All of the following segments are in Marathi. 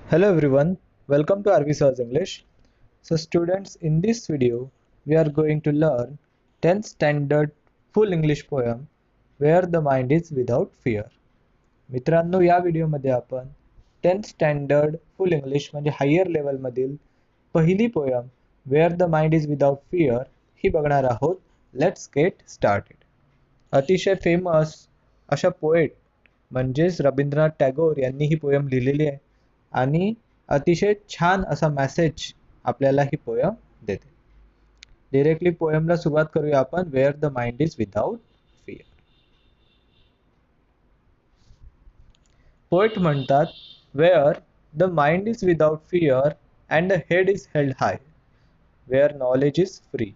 Hello everyone, welcome to RV Search English. So students, in this video, we are going to learn 10th standard full English poem Where the Mind is Without Fear. मित्रांनो, या व्हिडिओमध्ये आपण 10th स्टँडर्ड फुल इंग्लिश म्हणजे हायर लेवलमधील पहिली poem where the mind is without fear ही बघणार आहोत. Let's get started. अतिशय फेमस अशा पोएट म्हणजेच रवींद्रनाथ टागोर यांनी ही पोयम लिहिलेली आहे आणि अतिशय छान असा मेसेज आपल्याला ही पोयम देते. डिरेक्टली पोयमला सुरुवात करूया आपण. Where the mind is without fear. Poet म्हणतात, where the mind is without fear and the head is held high, where knowledge is free,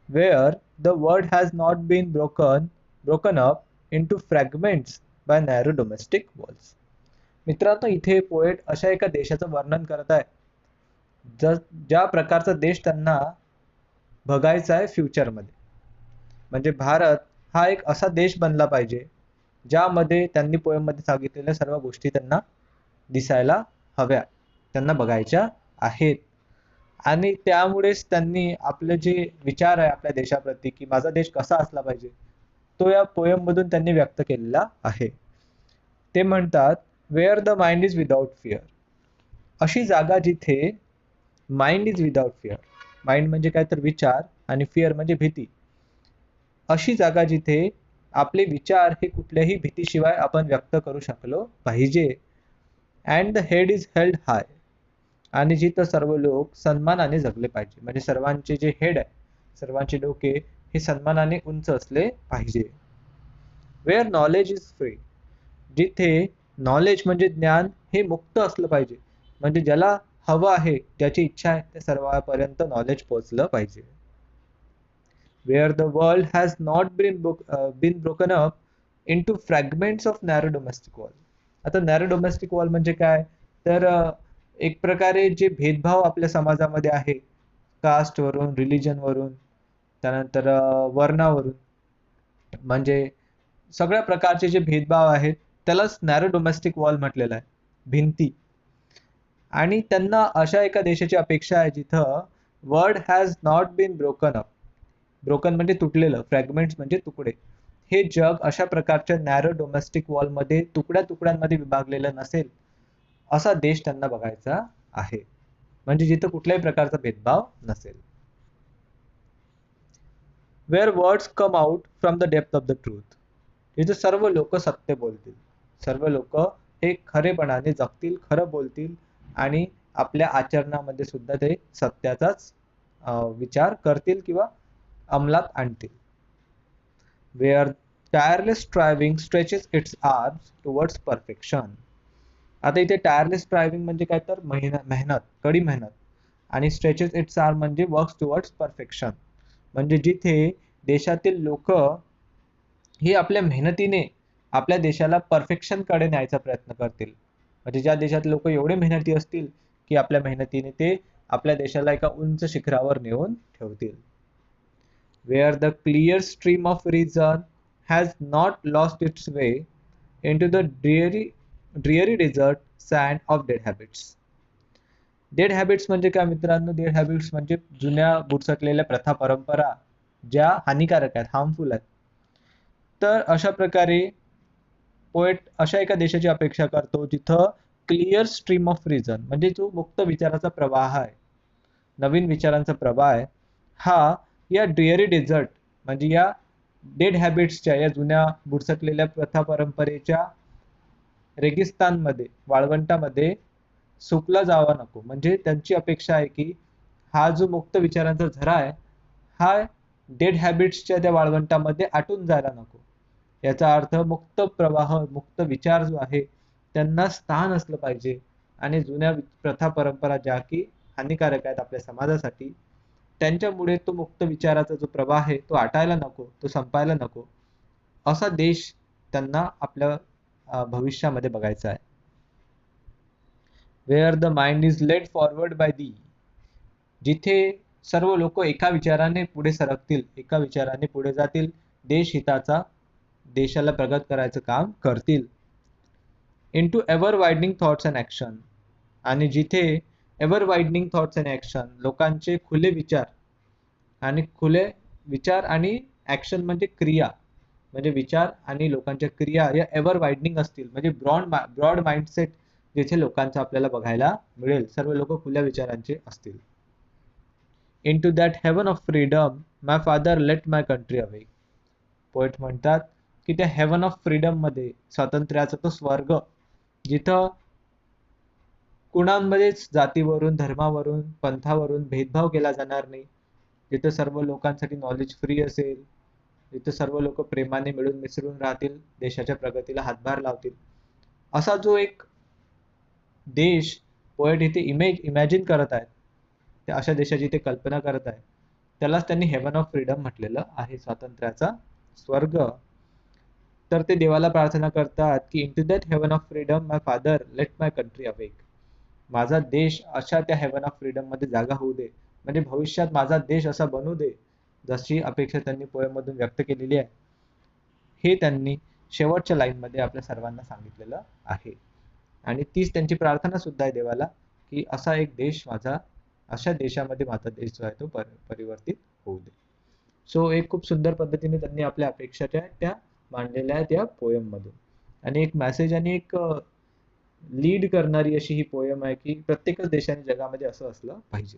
where the world has not been broken up into fragments by narrow domestic walls. मित्रांनो, इथे पोएट अशा एका देशाचं वर्णन करत आहे ज्या प्रकारचा देश त्यांना बघायचा आहे फ्युचरमध्ये. म्हणजे भारत हा एक असा देश बनला पाहिजे ज्यामध्ये त्यांनी पोएममध्ये सांगितलेल्या सर्व गोष्टी त्यांना दिसायला हव्या, त्यांना बघायच्या आहेत. आणि त्यामुळेच त्यांनी आपले जे विचार आहे आपल्या देशाप्रती की माझा देश कसा असला पाहिजे तो या पोएममधून त्यांनी व्यक्त केलेला आहे. ते म्हणतात, where the mind is without fear, अशी जागा जिथे mind is without fear, mind म्हणजे काय तर विचार आणि फिअर म्हणजे भीती, अशी जागा जिथे आपले विचार हे कुठल्याही भीतीशिवाय आपण व्यक्त करू शकलो पाहिजे. And the head is held high, आणि जिथं सर्व लोक सन्मानाने जगले पाहिजे. म्हणजे सर्वांचे जे हेड आहे, सर्वांचे डोके हे सन्मानाने उंच असले पाहिजे. वेअर नॉलेज इज फ्री, जिथे नॉलेज म्हणजे ज्ञान हे मुक्त असलं पाहिजे. म्हणजे ज्याला हवं आहे, ज्याची इच्छा आहे, त्या सर्वांपर्यंत नॉलेज पोहोचलं पाहिजे. Where the world has not been broken up into fragments of narrow domestic wall. आता नॅरो डोमेस्टिक वॉल म्हणजे काय तर एक प्रकारे जे भेदभाव आपल्या समाजामध्ये आहे, कास्टवरून, रिलिजनवरून, त्यानंतर वर्णावरून, म्हणजे सगळ्या प्रकारचे जे भेदभाव आहेत त्यालाच नॅरो डोमेस्टिक वॉल म्हटलेलं आहे, भिंती. आणि त्यांना अशा एका देशाची अपेक्षा आहे जिथं world has not been broken up, broken म्हणजे तुटलेलं, फ्रॅगमेंट्स म्हणजे तुकडे, हे जग अशा प्रकारच्या नॅरो डोमेस्टिक वॉलमध्ये तुकड्या तुकड्यांमध्ये विभागलेलं नसेल, असा देश त्यांना बघायचा आहे. म्हणजे जिथं कुठल्याही प्रकारचा भेदभाव नसेल. Where words come out from the depth of the truth, जिथे सर्व लोक सत्य बोलतील, सर्व लोक हे खरेपणाने जगतील, खरं बोलतील आणि आपल्या आचरणामध्ये सुद्धा ते सत्याचाच विचार करतील किंवा अंमलात आणतील. Where tireless striving stretches its arms towards perfection. आता इथे टायरलेस स्ट्रायव्हिंग म्हणजे काय तर मेहनत, कडी मेहनत, आणि स्ट्रेचेस इट्स आर्म म्हणजे वर्क्स टुवर्ड्स परफेक्शन. म्हणजे जिथे देशातील लोक हे आपल्या मेहनतीने आपल्या देशाला परफेक्शन कडे न्यायचा प्रयत्न करतील. म्हणजे ज्या देशात लोक एवढे मेहनती असतील की आपल्या मेहनतीने ते आपल्या देशाला एका उंच शिखरावर नेऊन ठेवतील. Where the clear stream of reason has not lost its way into the dreary desert sand of dead habits. Dead habits म्हणजे काय मित्रांनो? डेड हॅबिट्स म्हणजे जुन्या बुटसटलेल्या प्रथा परंपरा ज्या हानिकारक आहेत, हार्मफुल आहेत. तर अशा प्रकारे पोएट अशा एका देशाची अपेक्षा करतो जिथं क्लिअर स्ट्रीम ऑफ रिझन म्हणजे जो मुक्त विचाराचा प्रवाह आहे, नवीन विचारांचा प्रवाह आहे, हा या ड्रिअरी डेझर्ट म्हणजे या डेड हॅबिट्सच्या, या जुन्या बुडसटलेल्या प्रथा परंपरेच्या रेगिस्तानमध्ये, वाळवंटामध्ये सुकला जावा नको. म्हणजे त्यांची अपेक्षा आहे की हा जो मुक्त विचारांचा झरा आहे हा डेड हॅबिट्सच्या त्या वाळवंटामध्ये आटून जायला नको. याचा अर्थ मुक्त प्रवाह, मुक्त विचार जो आहे त्यांना स्थान असलं पाहिजे. आणि जुन्या प्रथा परंपरा ज्या की हानिकारक आहेत आपल्या समाजासाठी, त्यांच्यामुळे तो मुक्त विचाराचा जो प्रवाह आहे तो आटायला नको, तो संपायला नको, असा देश त्यांना आपल्या भविष्यामध्ये बघायचा आहे. Where the mind is led forward by thee, जिथे सर्व लोक एका विचाराने पुढे सरकतील, एका विचाराने पुढे जातील, देश हिताचा, देशाला प्रगत करायचं काम करतील. Into ever widening thoughts and action, आणि जिथे ever widening thoughts and action, लोकांचे खुले विचार आणि ऍक्शन म्हणजे क्रिया, म्हणजे विचार आणि लोकांच्या क्रिया या एव्हर वाइडनिंग असतील, म्हणजे ब्रॉड माइंडसेट जिथे लोकांचं आपल्याला बघायला मिळेल, सर्व लोक खुल्या विचारांचे असतील. Into that heaven of freedom my father let my country awake. Poet म्हणतात की त्या हेवन ऑफ फ्रीडम मध्ये, स्वातंत्र्याचा तो स्वर्ग, जिथं कुणामध्येच जातीवरून, धर्मावरून, पंथावरून भेदभाव केला जाणार नाही, जिथं सर्व लोकांसाठी नॉलेज फ्री असेल, जिथं सर्व लोक प्रेमाने मिळून मिसळून राहतील, देशाच्या प्रगतीला हातभार लावतील, असा जो एक देश पोएट इथे इमॅजिन करत आहेत, त्या अशा देशाची ते कल्पना करत आहे, त्यालाच त्यांनी हेवन ऑफ फ्रीडम म्हटलेलं आहे, स्वातंत्र्याचा स्वर्ग. तर ते देवाला प्रार्थना करतात की into that heaven of freedom my father let my country awake. माझा देश अशा त्या हेवन ऑफ फ्रीडम मध्ये जागा होऊ दे, म्हणजे भविष्यात माझा देश असा बनू दे जशी अपेक्षा त्यांनी पोएम मधून व्यक्त केलेली आहे. हे त्यांनी शेवटच्या लाईन मध्ये आपल्या सर्वांना सांगितलेलं आहे. आणि तीच त्यांची प्रार्थना सुद्धा आहे देवाला, की असा एक देश माझा, अशा देशामध्ये माझा देश जो आहे तो परिवर्तित होऊ दे. सो एक खूप सुंदर पद्धतीने त्यांनी आपल्या अपेक्षा त्या मांडलेल्या आहेत या पोएम मधून. आणि एक मेसेज आणि एक लीड करणारी अशी ही पोएम आहे की प्रत्येकच देशाने जगामध्ये असं असलं पाहिजे.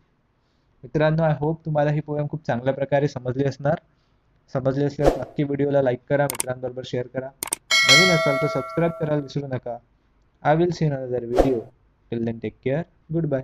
मित्रांनो, आय होप तुम्हाला ही पोएम खूप चांगल्या प्रकारे समजली असणार. समजली असल्यास नक्की व्हिडिओला लाईक करा, मित्रांबरोबर शेअर करा, नवीन असाल तर सबस्क्राईब करायला विसरू नका. I will see you in another video. Till then, take care. Goodbye.